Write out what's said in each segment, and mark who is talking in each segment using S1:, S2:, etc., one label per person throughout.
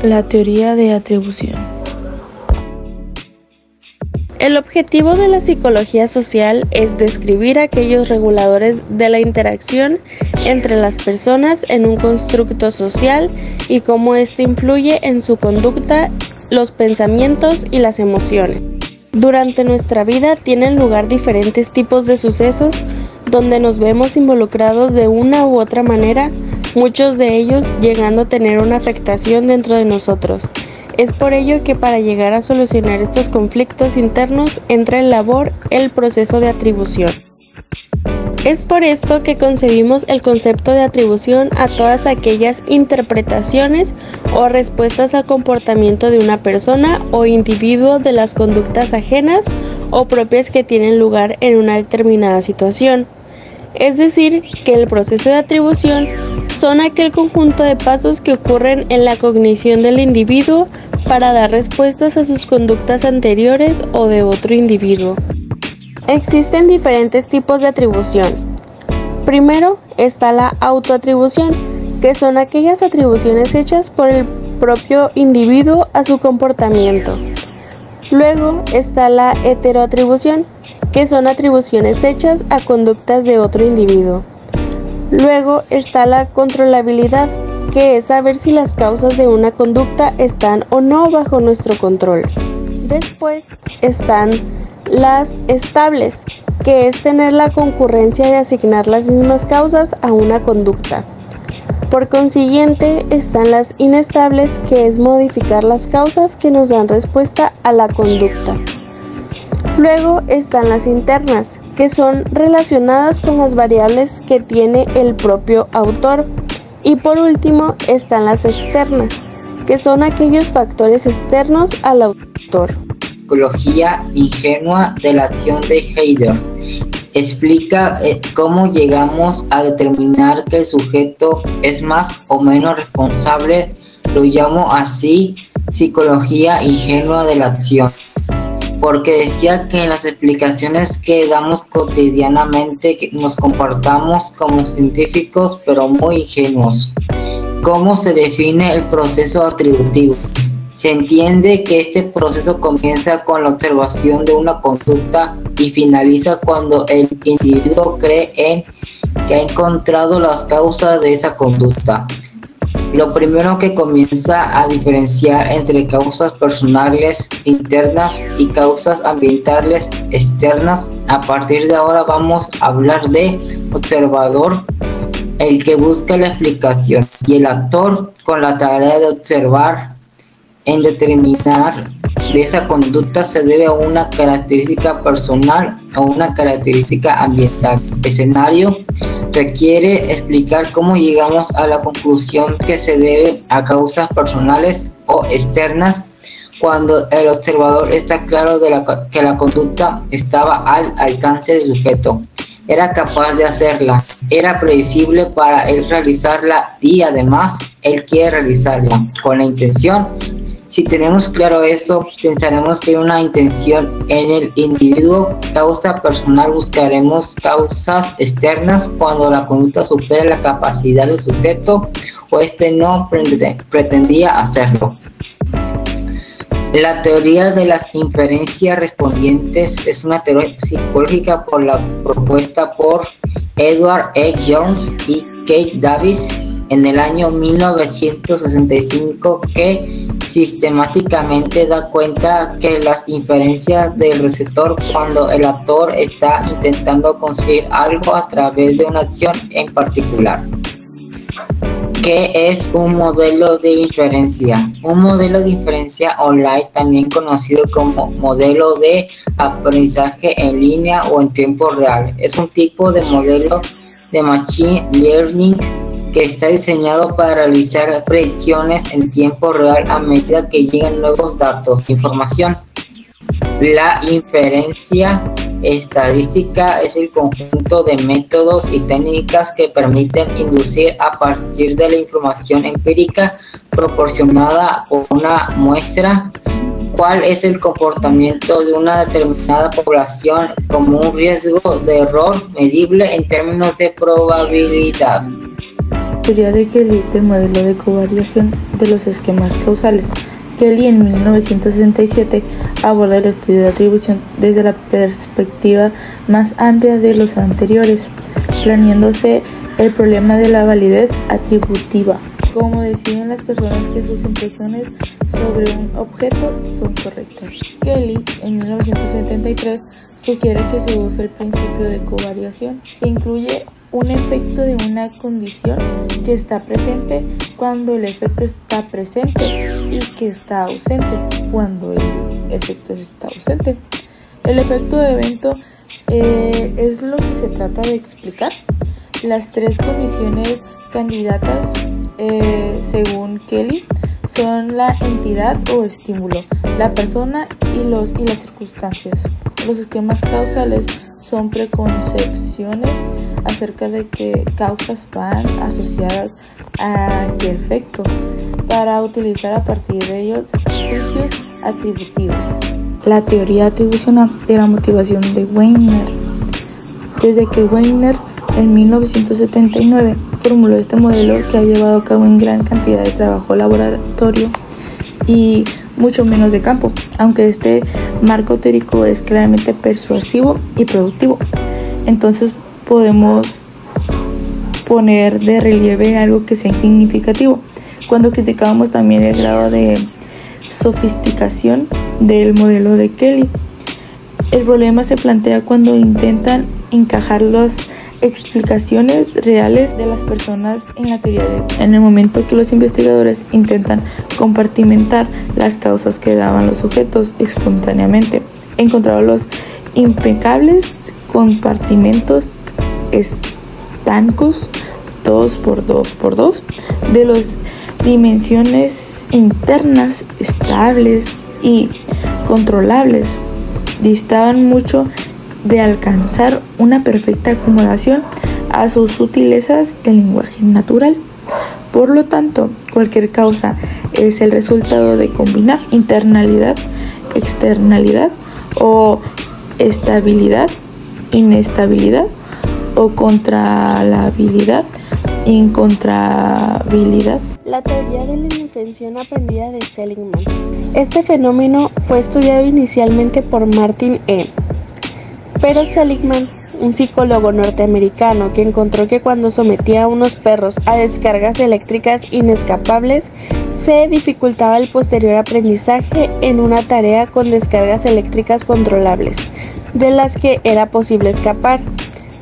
S1: La teoría de atribución.
S2: El objetivo de la psicología social es describir aquellos reguladores de la interacción entre las personas en un constructo social y cómo éste influye en su conducta, los pensamientos y las emociones. Durante nuestra vida tienen lugar diferentes tipos de sucesos donde nos vemos involucrados de una u otra manera, muchos de ellos llegando a tener una afectación dentro de nosotros. Es por ello que para llegar a solucionar estos conflictos internos entra en labor el proceso de atribución. Es por esto que concebimos el concepto de atribución a todas aquellas interpretaciones o respuestas al comportamiento de una persona o individuo de las conductas ajenas o propias que tienen lugar en una determinada situación. Es decir, que el proceso de atribución son aquel conjunto de pasos que ocurren en la cognición del individuo para dar respuestas a sus conductas anteriores o de otro individuo. Existen diferentes tipos de atribución. Primero está la autoatribución, que son aquellas atribuciones hechas por el propio individuo a su comportamiento. Luego está la heteroatribución, que son atribuciones hechas a conductas de otro individuo. Luego está la controlabilidad, que es saber si las causas de una conducta están o no bajo nuestro control. Después están las estables, que es tener la concurrencia de asignar las mismas causas a una conducta. Por consiguiente, están las inestables, que es modificar las causas que nos dan respuesta a la conducta. Luego están las internas, que son relacionadas con las variables que tiene el propio autor. Y por último están las externas, que son aquellos factores externos al autor.
S3: Psicología ingenua de la acción de Heidegger explica cómo llegamos a determinar que el sujeto es más o menos responsable. Lo llamo así psicología ingenua de la acción, porque decía que en las explicaciones que damos cotidianamente nos comportamos como científicos pero muy ingenuos. ¿Cómo se define el proceso atributivo? Se entiende que este proceso comienza con la observación de una conducta y finaliza cuando el individuo cree que ha encontrado las causas de esa conducta. Lo primero que comienza a diferenciar entre causas personales internas y causas ambientales externas. A partir de ahora vamos a hablar de observador, el que busca la explicación, y el actor con la tarea de observar. En determinar de esa conducta se debe a una característica personal o una característica ambiental. Escenario requiere explicar cómo llegamos a la conclusión que se debe a causas personales o externas. Cuando el observador está claro de que la conducta estaba al alcance del sujeto, era capaz de hacerla, era previsible para él realizarla y además él quiere realizarla con la intención. Si tenemos claro eso, pensaremos que hay una intención en el individuo. Causa personal, buscaremos causas externas cuando la conducta supera la capacidad del sujeto o este no pretendía hacerlo. La teoría de las inferencias respondientes es una teoría psicológica propuesta por Edward E. Jones y Kate Davis en el año 1965, que sistemáticamente da cuenta que las inferencias del receptor cuando el actor está intentando conseguir algo a través de una acción en particular. ¿Qué es un modelo de inferencia? Un modelo de inferencia online, también conocido como modelo de aprendizaje en línea o en tiempo real, es un tipo de modelo de machine learning que está diseñado para realizar predicciones en tiempo real a medida que llegan nuevos datos e información. La inferencia estadística es el conjunto de métodos y técnicas que permiten inducir a partir de la información empírica proporcionada por una muestra cuál es el comportamiento de una determinada población como un riesgo de error medible en términos de probabilidad.
S1: teoría de Kelly del modelo de covariación de los esquemas causales. Kelly en 1967 aborda el estudio de atribución desde la perspectiva más amplia de los anteriores, planteándose el problema de la validez atributiva. Cómo deciden las personas que sus impresiones sobre un objeto son correctas. Kelly, en 1973, sugiere que se use el principio de covariación. Se incluye un efecto de una condición que está presente cuando el efecto está presente y que está ausente cuando el efecto está ausente. El efecto de evento es lo que se trata de explicar. Las tres condiciones candidatas según Kelly son la entidad o estímulo, la persona y las circunstancias. Los esquemas causales son preconcepciones acerca de qué causas van asociadas a qué efecto, para utilizar a partir de ellos juicios atributivos. La teoría atribucional de la motivación de Wagner. Desde que Wagner en 1979 formuló este modelo, que ha llevado a cabo en gran cantidad de trabajo laboratorio y mucho menos de campo, aunque este marco teórico es claramente persuasivo y productivo. Entonces podemos poner de relieve algo que sea significativo. Cuando criticábamos también el grado de sofisticación del modelo de Kelly, el problema se plantea cuando intentan encajar las explicaciones reales de las personas en la teoría en el momento que los investigadores intentan compartimentar las causas que daban los sujetos espontáneamente. Encontraron los impecables compartimentos estancos 2x2x2 de las dimensiones internas estables y controlables. Distaban mucho de alcanzar una perfecta acomodación a sus sutilezas del lenguaje natural. Por lo tanto, cualquier causa es el resultado de combinar internalidad, externalidad o estabilidad, inestabilidad o contralabilidad, incontrabilidad.
S2: La teoría de la indefensión aprendida de Seligman. Este fenómeno fue estudiado inicialmente por Martin E. Pero Seligman, un psicólogo norteamericano que encontró que cuando sometía a unos perros a descargas eléctricas inescapables, se dificultaba el posterior aprendizaje en una tarea con descargas eléctricas controlables, de las que era posible escapar.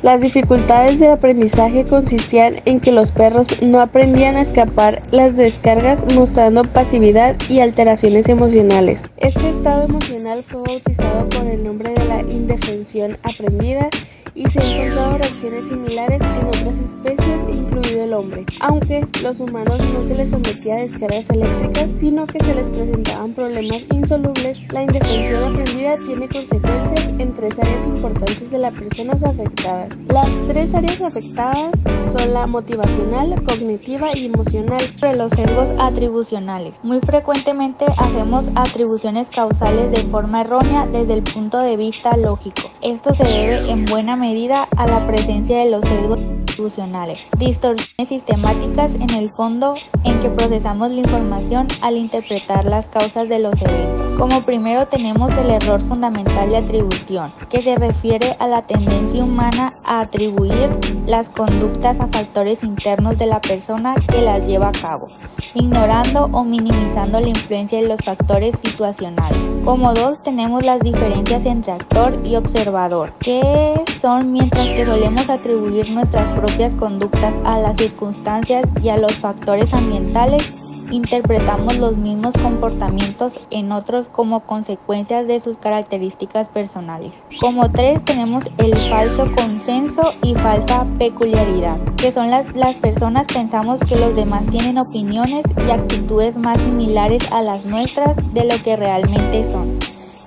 S2: Las dificultades del aprendizaje consistían en que los perros no aprendían a escapar las descargas, mostrando pasividad y alteraciones emocionales. Este estado emocional fue bautizado con el nombre de la indefensión aprendida y se han encontrado reacciones similares en otras especies, incluido el hombre, aunque los humanos no se les sometía a descargas eléctricas, sino que se les presentaban problemas insolubles. La indefensión aprendida tiene consecuencias en tres áreas importantes de las personas afectadas. Las tres áreas afectadas son la motivacional, cognitiva y emocional.
S4: Sobre los sesgos atribucionales. Muy frecuentemente hacemos atribuciones causales de forma errónea desde el punto de vista lógico. Esto se debe en buena medida a la presencia de los sesgos atribucionales, distorsiones sistemáticas en el fondo en que procesamos la información al interpretar las causas de los eventos. Como primero tenemos el error fundamental de atribución, que se refiere a la tendencia humana a atribuir las conductas a factores internos de la persona que las lleva a cabo, ignorando o minimizando la influencia de los factores situacionales. Como dos tenemos las diferencias entre actor y observador, que son mientras que solemos atribuir nuestras propias conductas a las circunstancias y a los factores ambientales, interpretamos los mismos comportamientos en otros como consecuencias de sus características personales. Como tres tenemos el falso consenso y falsa peculiaridad, que son las personas pensamos que los demás tienen opiniones y actitudes más similares a las nuestras de lo que realmente son.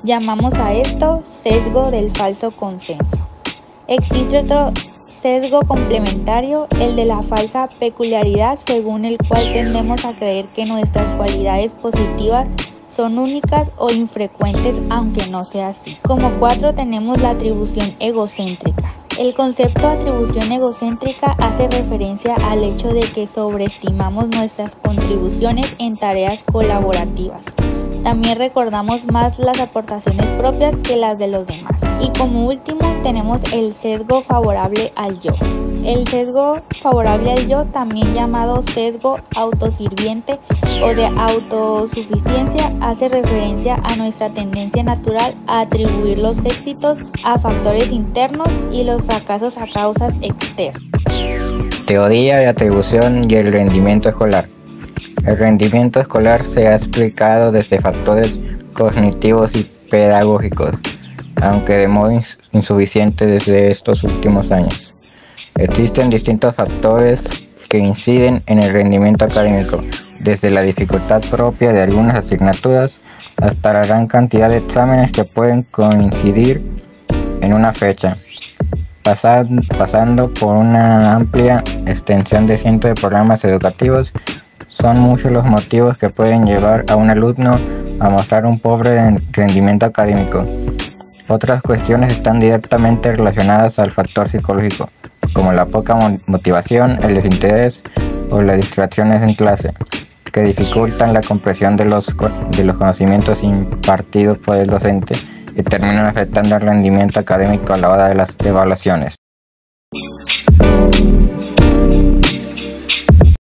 S4: Llamamos a esto sesgo del falso consenso. Existe otro sesgo complementario, el de la falsa peculiaridad, según el cual tendemos a creer que nuestras cualidades positivas son únicas o infrecuentes, aunque no sea así. Como cuatro tenemos la atribución egocéntrica, El concepto de atribución egocéntrica hace referencia al hecho de que sobreestimamos nuestras contribuciones en tareas colaborativas. También recordamos más las aportaciones propias que las de los demás. Y como último tenemos el sesgo favorable al yo. El sesgo favorable al yo, también llamado sesgo autosirviente o de autosuficiencia, hace referencia a nuestra tendencia natural a atribuir los éxitos a factores internos y los fracasos a causas externas.
S5: Teoría de atribución y el rendimiento escolar. El rendimiento escolar se ha explicado desde factores cognitivos y pedagógicos, aunque de modo insuficiente desde estos últimos años. Existen distintos factores que inciden en el rendimiento académico, desde la dificultad propia de algunas asignaturas hasta la gran cantidad de exámenes que pueden coincidir en una fecha, pasando por una amplia extensión de cientos de programas educativos. Son muchos los motivos que pueden llevar a un alumno a mostrar un pobre rendimiento académico. Otras cuestiones están directamente relacionadas al factor psicológico, como la poca motivación, el desinterés o las distracciones en clase, que dificultan la comprensión de los conocimientos impartidos por el docente y terminan afectando el rendimiento académico a la hora de las evaluaciones.